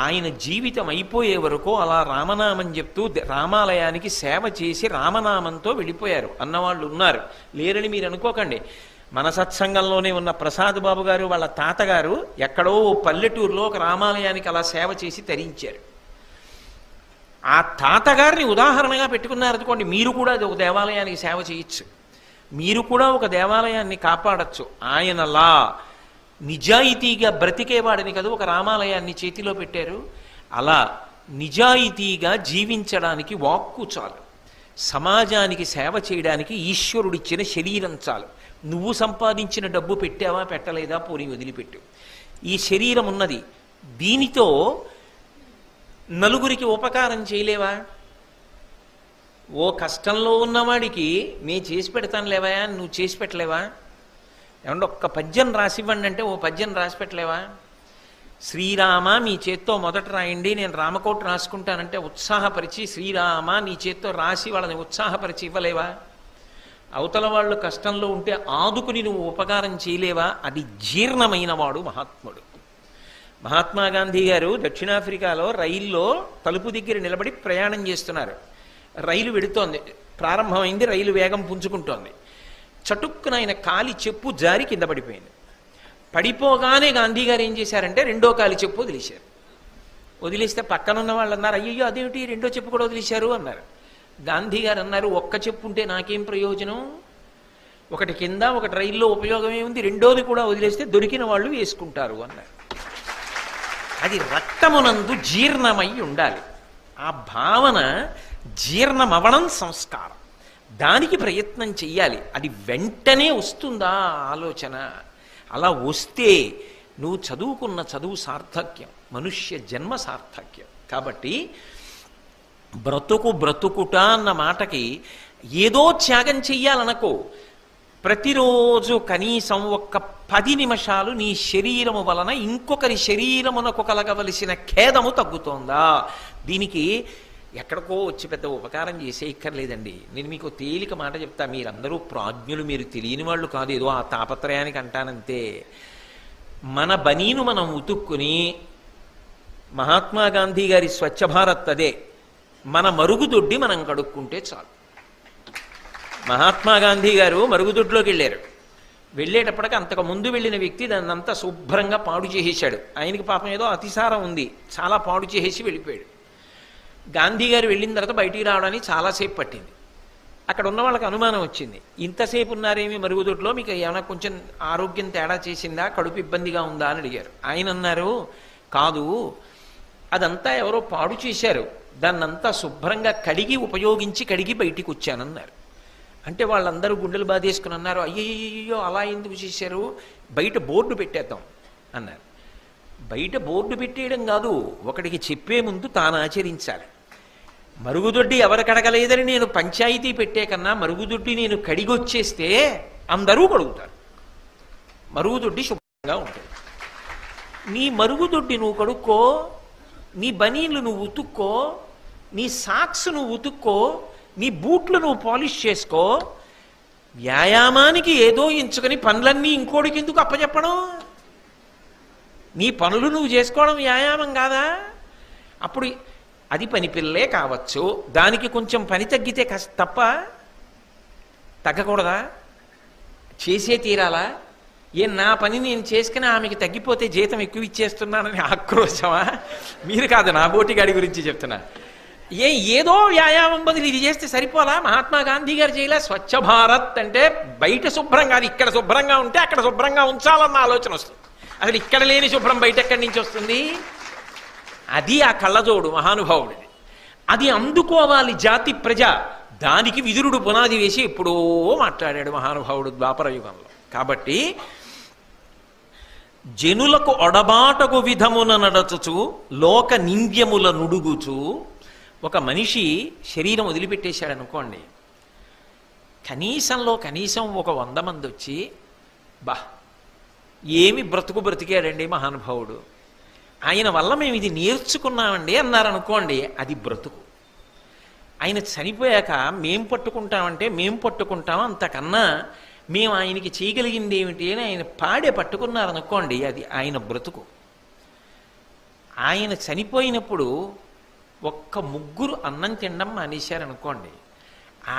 ఆయన జీవితం అయిపోయే వరకు అలా రామనామం చెప్తూ రామాలయానికి సేవ చేసి రామనామంతో వెళ్ళిపోయారు అన్నవాళ్ళు ఉన్నారు. లేరని మీరు అనుకోకండి. మన సత్సంగంలోనే ఉన్న ప్రసాద్ బాబు గారు వాళ్ళ తాతగారు ఎక్కడో పల్లెటూరులో ఒక రామాలయానికి అలా సేవ చేసి తరించారు. ఆ తాతగారిని ఉదాహరణగా పెట్టుకున్నారు అనుకోండి, మీరు కూడా అది ఒక దేవాలయానికి సేవ చేయొచ్చు, మీరు కూడా ఒక దేవాలయాన్ని కాపాడచ్చు. ఆయనలా నిజాయితీగా బ్రతికేవాడిని కదా ఒక రామాలయాన్ని చేతిలో పెట్టారు. అలా నిజాయితీగా జీవించడానికి వాక్కు చాలు, సమాజానికి సేవ చేయడానికి ఈశ్వరుడిచ్చిన శరీరం చాలు. నువ్వు సంపాదించిన డబ్బు పెట్టావా పెట్టలేదా పోనీ వదిలిపెట్టు. ఈ శరీరం ఉన్నది, దీనితో నలుగురికి ఉపకారం చేయలేవా? ఓ కష్టంలో ఉన్నవాడికి నేను చేసి పెడతాను లేవా, నువ్వు చేసి పెట్టలేవా? ఏమంటే ఒక్క పద్యం రాసివ్వండి అంటే ఓ పద్యం రాసి పెట్టలేవా? శ్రీరామ మీ చేత్తో మొదట రాయండి, నేను రామకోట రాసుకుంటానంటే ఉత్సాహపరిచి శ్రీరామ నీ చేత్తో రాసి వాళ్ళని ఉత్సాహపరిచి ఇవ్వలేవా? అవతల వాళ్ళు కష్టంలో ఉంటే ఆదుకుని నువ్వు ఉపకారం చేయలేవా? అది జీర్ణమైన వాడు మహాత్ముడు. మహాత్మా గాంధీ గారు దక్షిణాఫ్రికాలో రైల్లో తలుపు దగ్గర నిలబడి ప్రయాణం చేస్తున్నారు. రైలు వెడుతోంది, ప్రారంభమైంది, రైలు వేగం పుంజుకుంటోంది. చటుక్కున ఆయన కాలి చెప్పు జారి కింద పడిపోయింది. పడిపోగానే గాంధీ గారు ఏం చేశారంటే రెండో కాలి చెప్పు వదిలేశారు. వదిలేస్తే పక్కనున్న వాళ్ళు అన్నారు, అయ్యో అదేమిటి రెండో చెప్పు కూడా వదిలేశారు అన్నారు. గాంధీ గారు అన్నారు, ఒక్క చెప్పు ఉంటే నాకేం ప్రయోజనం, ఒకటి కింద ఒకటి రైల్లో ఉపయోగం ఏముంది, రెండోది కూడా వదిలేస్తే దొరికిన వాళ్ళు వేసుకుంటారు అన్నారు. అది రక్తమునందు జీర్ణమై ఉండాలి. ఆ భావన జీర్ణమవడం సంస్కారం, దానికి ప్రయత్నం చెయ్యాలి. అది వెంటనే వస్తుందా ఆలోచన? అలా వస్తే నువ్వు చదువుకున్న చదువు సార్థక్యం, మనుష్య జన్మ సార్థక్యం. కాబట్టి బ్రతుకుట అన్న మాటకి ఏదో త్యాగం చెయ్యాలనుకో. ప్రతిరోజు కనీసం ఒక్క 10 నిమిషాలు నీ శరీరము వలన ఇంకొకరి శరీరమునకు కలగవలసిన ఖేదము తగ్గుతోందా? దీనికి ఎక్కడికో వచ్చి పెద్ద ఉపకారం చేసే ఇక్కర్లేదండి. నేను మీకు తేలిక మాట చెప్తా, మీరందరూ ప్రాజ్ఞులు, మీరు తెలియని వాళ్ళు కాదు, ఏదో ఆ తాపత్రయానికి అంటానంతే. మన బనీను మనం ఉతుక్కుని, మహాత్మా గాంధీ గారి స్వచ్ఛ భారత్ అదే, మన మరుగుదొడ్డి మనం కడుక్కుంటే చాలు. మహాత్మా గాంధీ గారు మరుగుదొడ్లోకి వెళ్ళారు. వెళ్ళేటప్పటికి అంతకు ముందు వెళ్ళిన వ్యక్తి దాన్ని అంతా శుభ్రంగా పాడు చేసేశాడు. ఆయనకి పాపం ఏదో అతిసారం ఉంది, చాలా పాడు చేసేసి వెళ్ళిపోయాడు. గాంధీ గారు వెళ్ళిన తర్వాత బయటికి రావడానికి చాలాసేపు పట్టింది. అక్కడ ఉన్న వాళ్ళకి అనుమానం వచ్చింది, ఇంతసేపు ఉన్నారేమి మరుగుదొడ్లో, మీకు ఏమైనా కొంచెం ఆరోగ్యం తేడా చేసిందా, కడుపు ఇబ్బందిగా ఉందా అని అడిగారు. ఆయన అన్నారు, కాదు, అదంతా ఎవరో పాడు చేశారు, దాన్నంతా శుభ్రంగా కడిగి ఉపయోగించి కడిగి బయటికి వచ్చానన్నారు. అంటే వాళ్ళందరూ గుండెలు బాధేసుకుని అన్నారు, అయ్యయ్యో అలా ఎందుకు చేశారు, బయట బోర్డు పెట్టేద్దాం అన్నారు. బయట బోర్డు పెట్టేయడం కాదు, ఒకడికి చెప్పే ముందు తాను ఆచరించాలి. మరుగుదొడ్డి ఎవరు కడగలేదని నేను పంచాయతీ పెట్టే కన్నా మరుగుదొడ్డి నేను కడిగొచ్చేస్తే అందరూ కడుగుతారు, మరుగుదొడ్డి శుభ్రంగా ఉంటుంది. నీ మరుగుదొడ్డి నువ్వు కడుక్కో, నీ బనీన్లు నువ్వు ఉతుక్కో, నీ సాక్స్ నువ్వు ఉతుక్కో, నీ బూట్లు నువ్వు పాలిష్ చేసుకో. వ్యాయామానికి ఏదో ఎంచుకొని పనులన్నీ ఇంకోటికి ఎందుకు అప్పచెప్పడం? నీ పనులు నువ్వు చేసుకోవడం వ్యాయామం కాదా? అప్పుడు అది పని పిల్లే కావచ్చు, దానికి కొంచెం పని తగ్గితే తప్ప తగ్గకూడదా? చేసే తీరాలా? నా పని నేను చేసుకుని ఆమెకి తగ్గిపోతే జీతం ఎక్కువ ఇచ్చేస్తున్నానని ఆక్రోశమా? మీరు కాదు, నా బోటిగాడి గురించి చెప్తున్నా. ఏదో వ్యాయామం బదులు ఇది చేస్తే సరిపోలా? మహాత్మా గాంధీ గారు చేయలే? స్వచ్ఛ భారత్ అంటే బయట శుభ్రంగా, అది ఇక్కడ శుభ్రంగా ఉంటే అక్కడ శుభ్రంగా ఉంచాలన్న ఆలోచన వస్తుంది. అసలు ఇక్కడ లేని శుభ్రం బయట ఎక్కడి నుంచి వస్తుంది? అది ఆ కళ్ళజోడు మహానుభావుడిది. అది అందుకోవాలి జాతి ప్రజ. దానికి విదురుడు పునాది వేసి ఎప్పుడో మాట్లాడాడు మహానుభావుడు ద్వాపర యుగంలో. కాబట్టి జనులకు ఒడబాటకు విధమున నడచుచు లోక నింద్యముల నుడుగుచు, ఒక మనిషి శరీరం వదిలిపెట్టేశాడు అనుకోండి, కనీసంలో కనీసం ఒక 100 మంది వచ్చి, బా ఏమి బ్రతికాడండి మహానుభావుడు, ఆయన వల్ల మేము ఇది నేర్చుకున్నామండి అన్నారనుకోండి, అది బ్రతుకు. ఆయన చనిపోయాక మేం పట్టుకుంటామంటే మేం పట్టుకుంటాం, అంతకన్నా మేము ఆయనకి చేయగలిగింది ఏమిటి అని ఆయన పాడే పట్టుకున్నారనుకోండి, అది ఆయన బ్రతుకు. ఆయన చనిపోయినప్పుడు ఒక్క ముగ్గురు అన్నం తినడం మానేశారనుకోండి,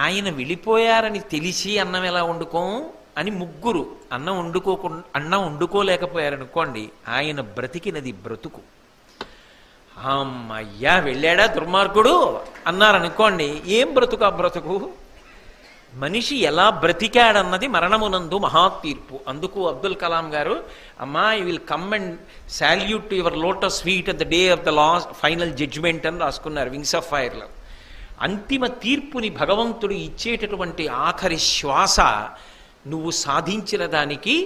ఆయన వెళ్ళిపోయారని తెలిసి అన్నం ఎలా వండుకోం అని ముగ్గురు అన్నం వండుకోలేకపోయారనుకోండి, ఆయన బ్రతికినది బ్రతుకు. అమ్మయ్యా వెళ్ళాడా దుర్మార్గుడు అన్నారనుకోండి, ఏం బ్రతుకు ఆ బ్రతుకు? మనిషి ఎలా బ్రతికాడన్నది మరణమునందు మహాతీర్పు. అందుకు అబ్దుల్ కలాం గారు, అమ్మా you will come and salute to your lotus feet at the day of the last final judgement అని రాసుకున్నారు వింగ్స్ ఆఫ్ ఫైర్లో. అంతిమ తీర్పుని భగవంతుడు ఇచ్చేటటువంటి ఆఖరి శ్వాస నువ్వు సాధించిన దానికి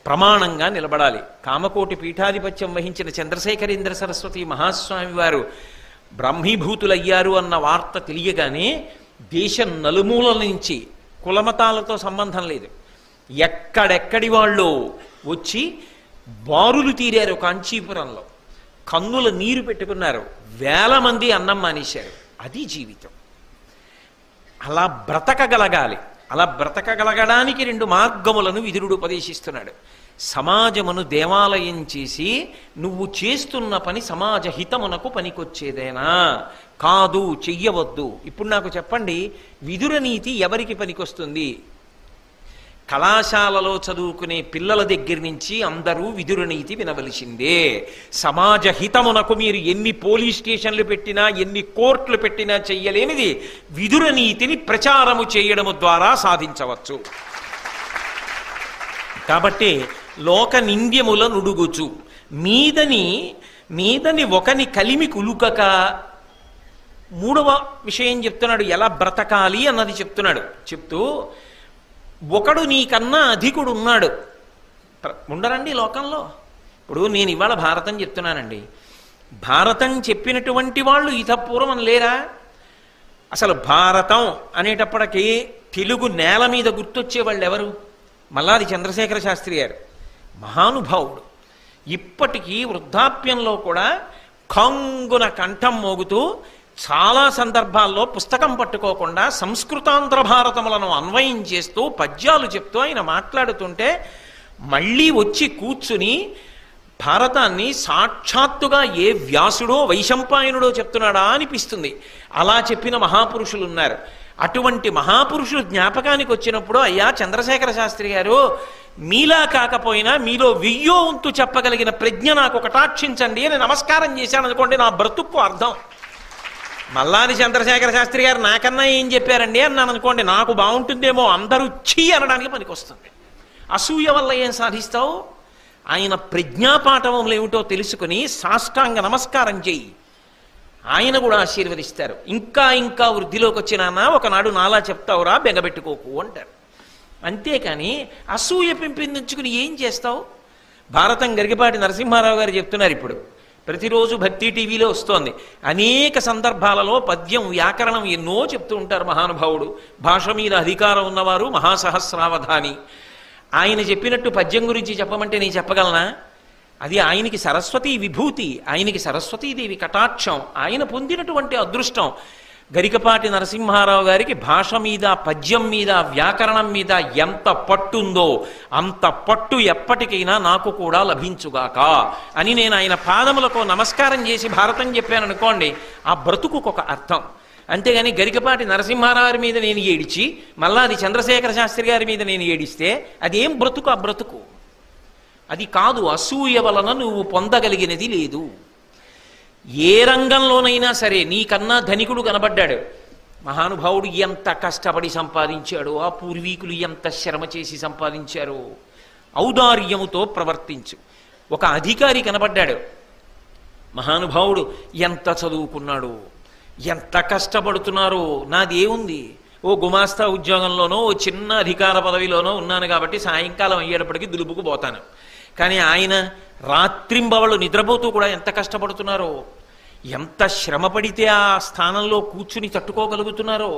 ప్రమాణంగా నిలబడాలి. కామకోటి పీఠాధిపత్యం వహించిన చంద్రశేఖరేంద్ర సరస్వతి మహాస్వామి వారు బ్రహ్మీభూతులయ్యారు అన్న వార్త తెలియగానే దేశం నలుమూలల నుంచి, కులమతాలతో సంబంధం లేదు, ఎక్కడెక్కడి వాళ్ళు వచ్చి బారులు తీరారు. కాంచీపురంలో కన్నుల నీరు పెట్టుకున్నారు, వేల మంది అన్నం మానేశారు. అది జీవితం. అలా బ్రతకగలగాలి. అలా బ్రతకగలగడానికి రెండు మార్గములను విదురుడు ఉపదేశిస్తున్నాడు. సమాజమును దేవాలయం చేసి నువ్వు చేస్తున్న పని సమాజ హితమునకు పనికొచ్చేదేనా? కాదు, చెయ్యవద్దు. ఇప్పుడు నాకు చెప్పండి, విదుర నీతి ఎవరికి పనికొస్తుంది? కళాశాలలో చదువుకునే పిల్లల దగ్గర నుంచి అందరూ విదుర నీతి వినవలసిందే. సమాజ హితమునకు మీరు ఎన్ని పోలీస్ స్టేషన్లు పెట్టినా, ఎన్ని కోర్టులు పెట్టినా చెయ్యలేనిది విదుర నీతిని ప్రచారము చేయడము ద్వారా సాధించవచ్చు. కాబట్టి లోక నింద్యముల నుడుగుచు మీదని ఒకని కలిమి కులుకక, మూడవ విషయం చెప్తున్నాడు, ఎలా బ్రతకాలి అన్నది చెప్తున్నాడు. చెప్తూ ఒకడు నీకన్నా అధికుడు ఉన్నాడు. ఉండరండి లోకంలో. ఇప్పుడు నేను ఇవాళ భారతం చెప్తున్నానండి, భారతం చెప్పినటువంటి వాళ్ళు ఇతపూర్వం లేరా? అసలు భారతం అనేటప్పటికీ తెలుగు నేల మీద గుర్తొచ్చేవాళ్ళు ఎవరు? మల్లాది చంద్రశేఖర శాస్త్రి గారు, మహానుభావుడు. ఇప్పటికీ వృద్ధాప్యంలో కూడా కంగున కంఠం మోగుతూ చాలా సందర్భాల్లో పుస్తకం పట్టుకోకుండా సంస్కృతాంధ్ర భారతములను అన్వయం చేస్తూ పద్యాలు చెప్తూ ఆయన మాట్లాడుతుంటే మళ్ళీ వచ్చి కూర్చుని భారతాన్ని సాక్షాత్తుగా ఏ వ్యాసుడో వైశంపాయనుడో చెప్తున్నాడా అనిపిస్తుంది. అలా చెప్పిన మహాపురుషులు ఉన్నారు. అటువంటి మహాపురుషులు జ్ఞాపకానికి వచ్చినప్పుడు, అయ్యా చంద్రశేఖర శాస్త్రి గారు, మీలా కాకపోయినా మీలో 1000వ వంతు చెప్పగలిగిన ప్రజ్ఞ నాకు కటాక్షించండి అని నమస్కారం చేశాను అనుకోండి, నా బ్రతుక్కు అర్థం. మల్లాది చంద్రశేఖర శాస్త్రి గారు నాకన్నా ఏం చెప్పారండి అన్నాను అనుకోండి, నాకు బాగుంటుందేమో, అందరూ ఛీ అనడానికి పనికొస్తుంది. అసూయ వల్ల ఏం సాధిస్తావు? ఆయన ప్రజ్ఞాపాఠములు ఏమిటో తెలుసుకుని సాష్టాంగ నమస్కారం చెయ్యి, ఆయన కూడా ఆశీర్వదిస్తారు. ఇంకా ఇంకా వృద్ధిలోకి వచ్చినా ఒకనాడు నాలా చెప్తావురా, బెంగబెట్టుకోకు అంటారు. అంతేకాని అసూయ పెంపొందించుకుని ఏం చేస్తావు? భారతం గరికపాటి నరసింహారావు గారు చెప్తున్నారు. ఇప్పుడు ప్రతిరోజు భక్తి టీవీలో వస్తోంది. అనేక సందర్భాలలో పద్యం వ్యాకరణం ఎన్నో చెప్తూ ఉంటారు మహానుభావుడు. భాష మీద అధికారం ఉన్నవారు మహాసహస్రావధాని. ఆయన చెప్పినట్టు పద్యం గురించి చెప్పమంటే నేను చెప్పగలనా? అది ఆయనకి సరస్వతీ విభూతి, ఆయనకి సరస్వతీదేవి కటాక్షం, ఆయన పొందినటువంటి అదృష్టం. గరికపాటి నరసింహారావు గారికి భాష మీద, పద్యం మీద, వ్యాకరణం మీద ఎంత పట్టుందో అంత పట్టు ఎప్పటికైనా నాకు కూడా లభించుగాక అని నేను ఆయన పాదములకు నమస్కారం చేసి భారతం చెప్పాను అనుకోండి, ఆ బ్రతుకుకు ఒక అర్థం. అంతేగాని గరికపాటి నరసింహారావు మీద నేను ఏడిచి మల్లాది చంద్రశేఖర శాస్త్రి గారి మీద నేను ఏడిస్తే అదేం బ్రతుకు? ఆ బ్రతుకు అది కాదు. అసూయ వలన నువ్వు పొందగలిగినది లేదు. ఏ రంగంలోనైనా సరే నీకన్నా ధనికుడు కనబడ్డాడు, మహానుభావుడు ఎంత కష్టపడి సంపాదించాడో, ఆ పూర్వీకులు ఎంత శ్రమ చేసి సంపాదించారో, ఔదార్యముతో ప్రవర్తించు. ఒక అధికారి కనబడ్డాడు, మహానుభావుడు ఎంత చదువుకున్నాడు, ఎంత కష్టపడుతున్నారో, నాదేముంది, ఓ గుమాస్తా ఉద్యోగంలోనో ఓ చిన్న అధికార పదవిలోనో ఉన్నాను కాబట్టి సాయంకాలం అయ్యేటప్పటికి దులుపుకు పోతాను. కానీ ఆయన రాత్రింబవళ్ళు నిద్రపోతూ కూడా ఎంత కష్టపడుతున్నారో, ఎంత శ్రమ పడితే ఆ స్థానంలో కూర్చుని తట్టుకోగలుగుతున్నారో.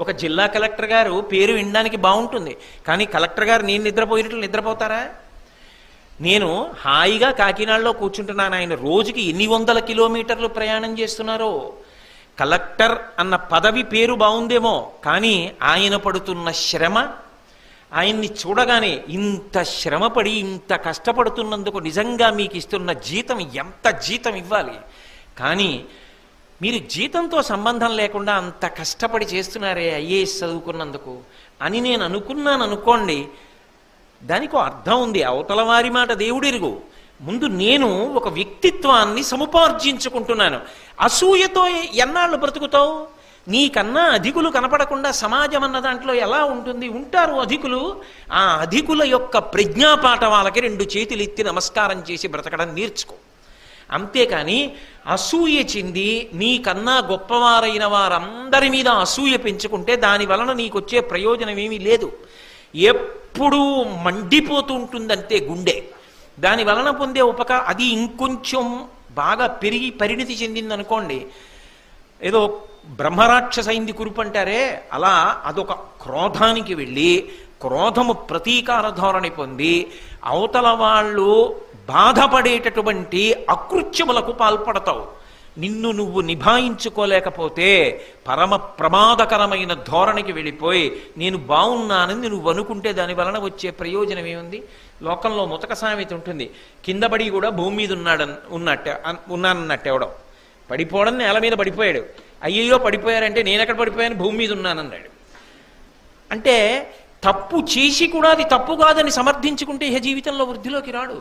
ఒక జిల్లా కలెక్టర్ గారు పేరు వినడానికి బాగుంటుంది, కానీ కలెక్టర్ గారు నేను నిద్రపోయినట్లు నిద్రపోతారా? నేను హాయిగా కాకినాడలో కూర్చుంటున్నాను, ఆయన రోజుకి ఎన్ని వందల కిలోమీటర్లు ప్రయాణం చేస్తున్నారో. కలెక్టర్ అన్న పదవి పేరు బాగుందేమో, కానీ ఆయన పడుతున్న శ్రమ, ఆయన్ని చూడగానే ఇంత శ్రమపడి ఇంత కష్టపడుతున్నందుకు నిజంగా మీకు ఇస్తున్న జీతం ఎంత జీతం ఇవ్వాలి, కానీ మీరు జీతంతో సంబంధం లేకుండా అంత కష్టపడి చేస్తున్నారే ఐఏఎస్ చదువుకున్నందుకు అని నేను అనుకున్నాను అనుకోండి, దానికి అర్థం ఉంది. అవతల వారి మాట దేవుడెరుగు. ముందు నేను ఒక వ్యక్తిత్వాన్ని సముపార్జించుకుంటున్నాను. అసూయతో ఎన్నాళ్ళు బ్రతుకుతావు? నీకన్నా అధికులు కనపడకుండా సమాజం అన్న దాంట్లో ఎలా ఉంటుంది? ఉంటారు అధికులు. ఆ అధికుల యొక్క ప్రజ్ఞాపాఠవాలకి 2 చేతులు ఎత్తి నమస్కారం చేసి బ్రతకడం నేర్చుకో. అంతేకాని అసూయ చెంది నీకన్నా గొప్పవారైన వారందరి మీద అసూయ పెంచుకుంటే దాని వలన నీకొచ్చే ప్రయోజనం ఏమీ లేదు. ఎప్పుడూ మండిపోతూ ఉంటుందంతే గుండె. దాని వలన పొందే అది ఇంకొంచెం బాగా పెరిగి పరిణితి చెందిందనుకోండి, ఏదో బ్రహ్మరాక్షసైంది కురుపు అంటారే, అలా అదొక క్రోధానికి వెళ్ళి క్రోధము ప్రతీకార ధోరణి పొంది అవతల వాళ్ళు బాధపడేటటువంటి అకృత్యములకు పాల్పడతావు. నిన్ను నువ్వు నిభాయించుకోలేకపోతే పరమ ప్రమాదకరమైన ధోరణికి వెళ్ళిపోయి నేను బాగున్నానని నువ్వు అనుకుంటే దాని వలన వచ్చే ప్రయోజనం ఏముంది? లోకంలో ముతక సామెత ఉంటుంది, కింద పడి కూడా భూమి మీద ఉన్నానన్నట్టు ఎవడం. పడిపోవడం నేల మీద పడిపోయాడు, అయ్యయ్యో పడిపోయారంటే నేను ఎక్కడ పడిపోయాను, భూమి మీద ఉన్నానన్నాడు. అంటే తప్పు చేసి కూడా అది తప్పు కాదని సమర్థించుకుంటే ఇహ జీవితంలో వృద్ధిలోకి రాడు.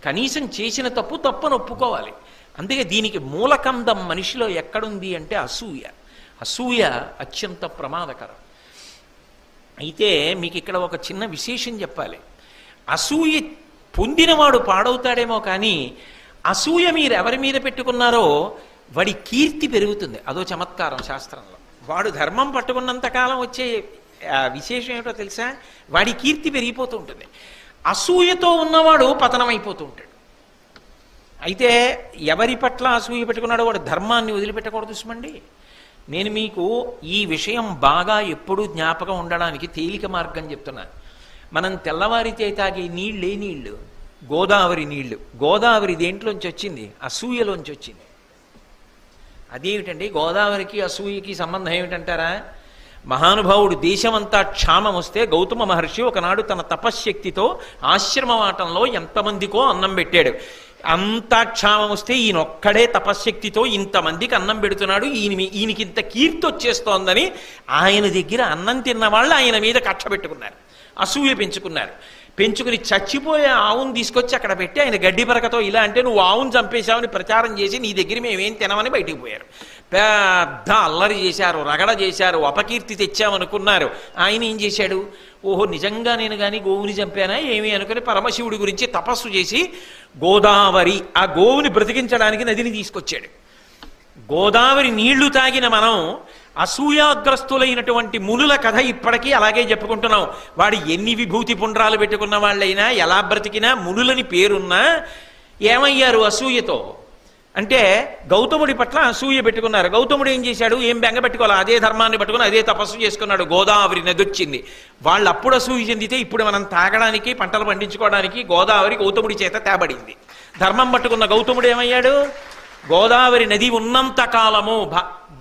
కనీసం చేసిన తప్పని ఒప్పుకోవాలి. అందుకే దీనికి మూలకందం మనిషిలో ఎక్కడుంది అంటే అసూయ. అసూయ అత్యంత ప్రమాదకరం. అయితే మీకు ఇక్కడ ఒక చిన్న విశేషం చెప్పాలి. అసూయ పొందినవాడు పాడవుతాడేమో, కానీ అసూయ మీరు ఎవరి మీద పెట్టుకున్నారో వాడి కీర్తి పెరుగుతుంది. అదో చమత్కారం శాస్త్రంలో. వాడు ధర్మం పట్టుకున్నంతకాలం వచ్చే విశేషం ఏమిటో తెలుసా? వాడి కీర్తి పెరిగిపోతూ ఉంటుంది. అసూయతో ఉన్నవాడు పతనమైపోతూ ఉంటాడు. అయితే ఎవరి పట్ల అసూయ పెట్టుకున్నాడో వాడు ధర్మాన్ని వదిలిపెట్టకూడదు సుమండి. నేను మీకు ఈ విషయం బాగా ఎప్పుడూ జ్ఞాపకం ఉండడానికి తేలిక మార్గం చెప్తున్నాను. మనం తెల్లవారితే తాగే నీళ్ళే నీళ్లు, గోదావరి నీళ్లు. గోదావరి దేంట్లోంచి వచ్చింది? అసూయలోంచి వచ్చింది. అదేమిటండి గోదావరికి అసూయకి సంబంధం ఏమిటంటారా? మహానుభావుడు దేశమంతా క్షామం వస్తే గౌతమ మహర్షి ఒకనాడు తన తపశ్శక్తితో ఆశ్రమవాటంలో ఎంతమందికో అన్నం పెట్టాడు. అంతా క్షామం వస్తే ఈయనొక్కడే తపశ్శక్తితో ఇంతమందికి అన్నం పెడుతున్నాడు, ఈయనకి ఇంత కీర్తి వచ్చేస్తోందని ఆయన దగ్గర అన్నం తిన్న వాళ్ళు ఆయన మీద కక్ష పెట్టుకున్నారు, అసూయ పెంచుకున్నారు. పెంచుకుని చచ్చిపోయే ఆవును తీసుకొచ్చి అక్కడ పెట్టి ఆయన గడ్డి పరకతో ఇలా అంటే నువ్వు ఆవును చంపేశావని ప్రచారం చేసి నీ దగ్గర మేమేం తినమని బయటికి పోయారు. పెద్ద అల్లరి చేశారు, రగడ చేశారు, అపకీర్తి తెచ్చామనుకున్నారు. ఆయన ఏం చేశాడు? ఓహో నిజంగా నేను కానీ గోవుని చంపానా ఏమి అనుకుని పరమశివుడి గురించి తపస్సు చేసి గోదావరి, ఆ గోవుని బ్రతికించడానికి నదిని తీసుకొచ్చాడు. గోదావరి నీళ్లు తాగిన మనం అసూయాగ్రస్తులైనటువంటి మునుల కథ ఇప్పటికీ అలాగే చెప్పుకుంటున్నాం. వాడు ఎన్ని విభూతి పుండ్రాలు పెట్టుకున్న వాళ్ళైనా, ఎలా బ్రతికినా, మునులని పేరున్నా ఏమయ్యారు అసూయతో? అంటే గౌతముడి పట్ల అసూయ పెట్టుకున్నారు. గౌతముడు ఏం చేశాడు? ఏం బెంగ పెట్టుకోవాలి, అదే ధర్మాన్ని పట్టుకుని అదే తపస్సు చేసుకున్నాడు. గోదావరి నది వచ్చింది. వాళ్ళు అప్పుడు అసూయ చెందితే ఇప్పుడు మనం తాగడానికి, పంటలు పండించుకోవడానికి గోదావరి గౌతముడి చేత తేబడింది. ధర్మం పట్టుకున్న గౌతముడు ఏమయ్యాడు? గోదావరి నది ఉన్నంత కాలము,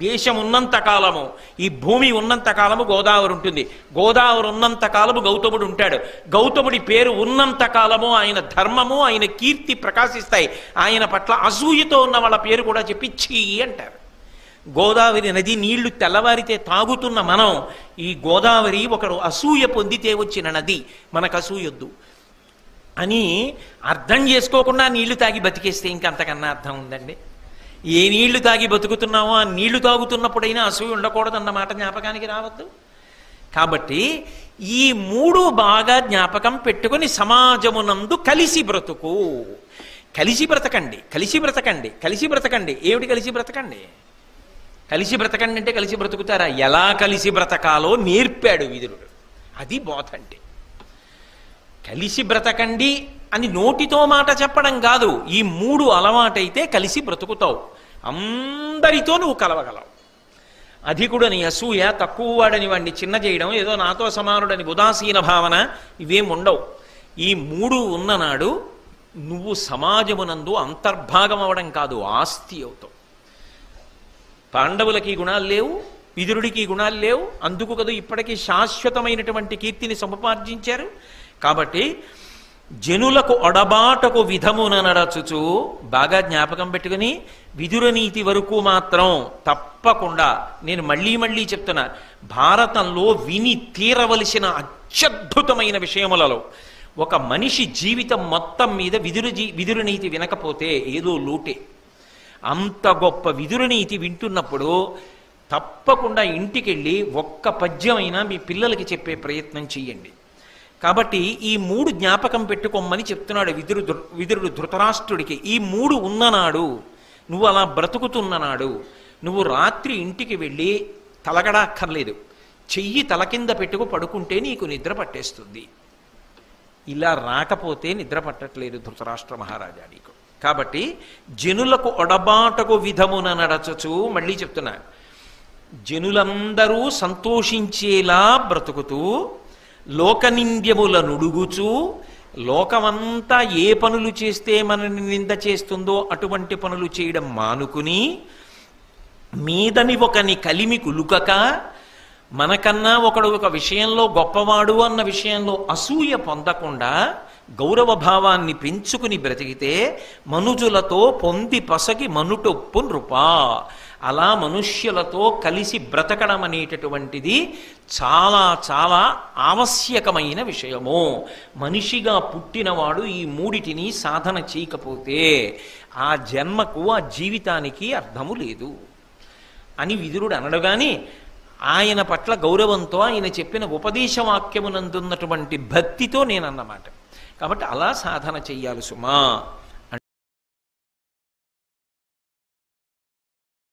దేశం ఉన్నంత కాలము, ఈ భూమి ఉన్నంత కాలము గోదావరి ఉంటుంది. గోదావరి ఉన్నంత కాలము గౌతముడు ఉంటాడు. గౌతముడి పేరు ఉన్నంత కాలము ఆయన ధర్మము, ఆయన కీర్తి ప్రకాశిస్తాయి. ఆయన పట్ల అసూయతో ఉన్న వాళ్ళ పేరు కూడా చెప్పి ఛీ అంటారు. గోదావరి నది నీళ్లు తెల్లవారితే తాగుతున్న మనం ఈ గోదావరి ఒకరు అసూయ పొందితే వచ్చిన నది, మనకు అసూయొద్దు అని అర్థం చేసుకోకుండా నీళ్లు తాగి బతికేస్తే ఇంకంతకన్నా అర్థం ఉందండి? ఏ నీళ్లు తాగి బతుకుతున్నామో ఆ నీళ్లు తాగుతున్నప్పుడైనా అసూయ ఉండకూడదన్నమాట జ్ఞాపకానికి రావద్దు. కాబట్టి ఈ 3 బాగా జ్ఞాపకం పెట్టుకుని సమాజమునందు కలిసి బ్రతుకు. కలిసి బ్రతకండి, కలిసి బ్రతకండి, కలిసి బ్రతకండి. ఏమిటి కలిసి బ్రతకండి? కలిసి బ్రతకండి అంటే కలిసి బ్రతుకుతారా? ఎలా కలిసి బ్రతకాలో నేర్పాడు విదురుడు. అది బోధ అంటే. కలిసి బ్రతకండి అని నోటితో మాట చెప్పడం కాదు. ఈ 3 అలవాటైతే కలిసి బ్రతుకుతావు. అందరితో నువ్వు కలవగలవు. అధికుడని అసూయ, తక్కువ వాడని వాడిని చిన్న చేయడం, ఏదో నాతో సమానుడని ఉదాసీన భావన, ఇవేం ఉండవు. ఈ 3 ఉన్ననాడు నువ్వు సమాజమునందు అంతర్భాగం అవడం కాదు, ఆస్తి అవుతావు. పాండవులకి గుణాలు లేవు, విదురుడికి గుణాలు లేవు, అందుకు కదా ఇప్పటికీ శాశ్వతమైనటువంటి కీర్తిని సముపార్జించారు. కాబట్టి జనులకు ఒడబాటకు విధమున నడచుచు, బాగా జ్ఞాపకం పెట్టుకుని విదుర నీతి వరకు మాత్రం తప్పకుండా, నేను మళ్ళీ మళ్ళీ చెప్తున్నా, భారతంలో విని తీరవలసిన అత్యద్భుతమైన విషయములలో ఒక మనిషి జీవితం మొత్తం మీద విదుర నీతి వినకపోతే ఏదో లోటే. అంత గొప్ప విదుర నీతి వింటున్నప్పుడు తప్పకుండా ఇంటికెళ్ళి ఒక్క పద్యమైనా మీ పిల్లలకి చెప్పే ప్రయత్నం చెయ్యండి. కాబట్టి ఈ 3 జ్ఞాపకం పెట్టుకోమని చెప్తున్నాడు విదురుడు ధృతరాష్ట్రుడికి. ఈ 3 ఉన్ననాడు, నువ్వు అలా బ్రతుకుతున్ననాడు, నువ్వు రాత్రి ఇంటికి వెళ్ళి తలగడాక్కర్లేదు, చెయ్యి తల కింద పెట్టుకు పడుకుంటే నీకు నిద్ర పట్టేస్తుంది. ఇలా రాకపోతే నిద్ర పట్టట్లేదు ధృతరాష్ట్ర మహారాజా నీకు. కాబట్టి జనులకు ఒడబాటకు విధమున నడచచ్చు, మళ్ళీ చెప్తున్నా, జనులందరూ సంతోషించేలా బ్రతుకుతూ లోకనింద్యముల నుడుగుచూ, లోకమంతా ఏ పనులు చేస్తే మనని నింద చేస్తుందో అటువంటి పనులు చేయడం మానుకుని, మీదని ఒకని కలిమి కులుకక, మనకన్నా ఒకడు ఒక విషయంలో గొప్పవాడు అన్న విషయంలో అసూయ పొందకుండా గౌరవ భావాన్ని పెంచుకుని బ్రతికితే మనుజులతో పొంది పసగి మనుటొప్పు నృపా. అలా మనుష్యులతో కలిసి బ్రతకడం అనేటటువంటిది చాలా చాలా ఆవశ్యకమైన విషయము. మనిషిగా పుట్టినవాడు ఈ 3టిని సాధన చేయకపోతే ఆ జన్మకు, ఆ జీవితానికి అర్థము లేదు అని విదురుడు అనడుగాని, ఆయన పట్ల గౌరవంతో ఆయన చెప్పిన ఉపదేశవాక్యమునందున్నటువంటి భక్తితో నేనన్నమాట. కాబట్టి అలా సాధన చెయ్యాలి సుమా.